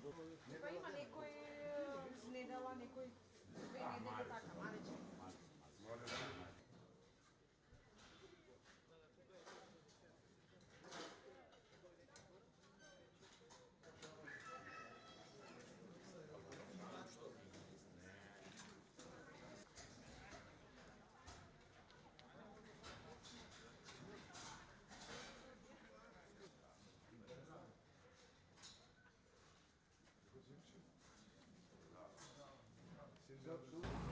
Па има некој недела, некој 2 недели така, марече.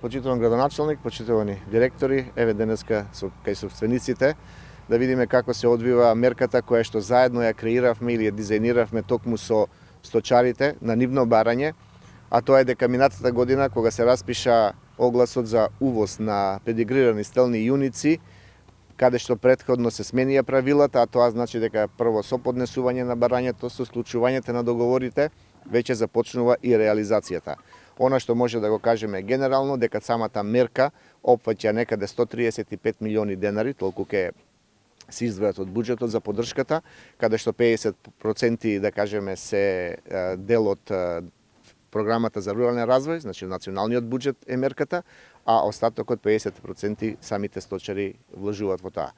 Почитуван градоначалник, почитувани директори, еве денеска кај собствениците да видиме како се одвива мерката која што заедно ја креиравме или ја дизајниравме токму со сточарите на нивно барање, а тоа е дека минатата година кога се распиша огласот за увоз на педигрирани стелни јуници, каде што претходно се сменија правилата, а тоа значи дека прво со поднесување на барањето, со склучувањето на договорите, веќе започнува и реализацијата. Она што може да го кажеме генерално, дека самата мерка опфаќа некаде 135 милиони денари, толку ќе се издвојат од буџетот за поддршката, каде што 50% да кажеме се дел од програмата за рурален развој, значи националниот буџет е мерката, а остатокот 50% самите сточари вложуваат во тоа.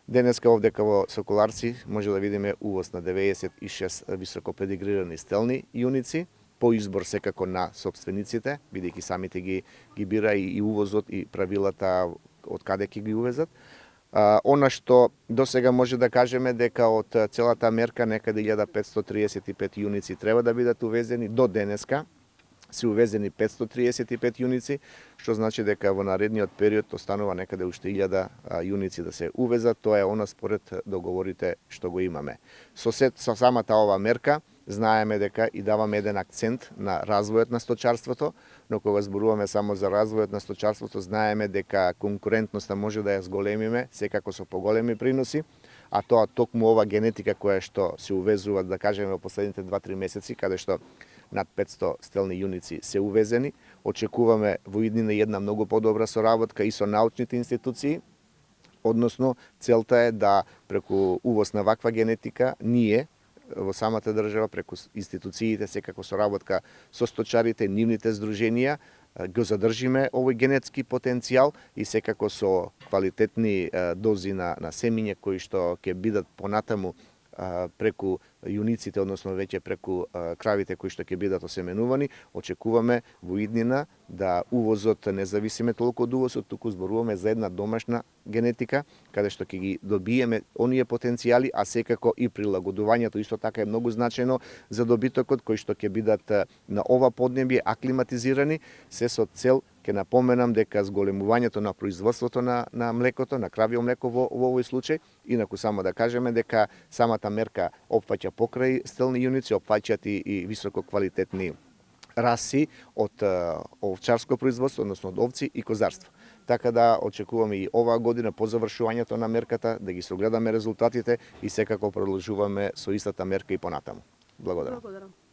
Денеска овде во Соколарци може да видиме увоз на 96 високо педигрирани стелни јуници, по избор секако на собствениците, бидејќи самите ги бира и увозот и правилата од каде ќе ги увезат. Она што до сега може да кажеме дека од целата мерка некаде 1535 јуници треба да бидат увезени до денеска, се увезени 535 јуници, што значи дека во наредниот период останува некаде уште 1000 јуници да се увезат, тоа е она според договорите што го имаме. Со самата ова мерка знаеме дека и даваме еден акцент на развојот на сточарството, но кога зборуваме само за развојот на сточарството, знаеме дека конкурентноста може да ја зголемиме секако со поголеми приноси, а тоа токму ова генетика која што се увезува, да кажеме, во последните 2-3 месеци, каде што над 500 стелни јуници се увезени. Очекуваме во иднина една многу подобра соработка и со научните институции, односно целта е да преку увоз на ваква генетика ние во самата држава преку институциите, секако соработка со сточарите, нивните здруженија, го задржиме овој генетски потенцијал и секако со квалитетни дози на семиња кои што ќе бидат понатаму преку јуниците, односно веќе преку кравите кои што ќе бидат осеменувани, очекуваме во иднина да увозот не зависиме толку од увозот, туку зборуваме за една домашна генетика, каде што ќе ги добиеме оние потенцијали, а секако и прилагодувањето исто така е многу значајно за добитокот кои што ќе бидат на ова поднебје аклиматизирани, се со цел ќе напоменам дека зголемувањето на производството на млекото, на кравјо млеко во овој случај, инаку само да кажеме дека самата мерка опфаќа покрај стелни јуници, опфаќаат и високо квалитетни раси од овчарско производство, односно од овци и козарство. Така да очекуваме и оваа година по завршувањето на мерката да ги согледаме резултатите и секако продолжуваме со истата мерка и понатаму. Благодарам.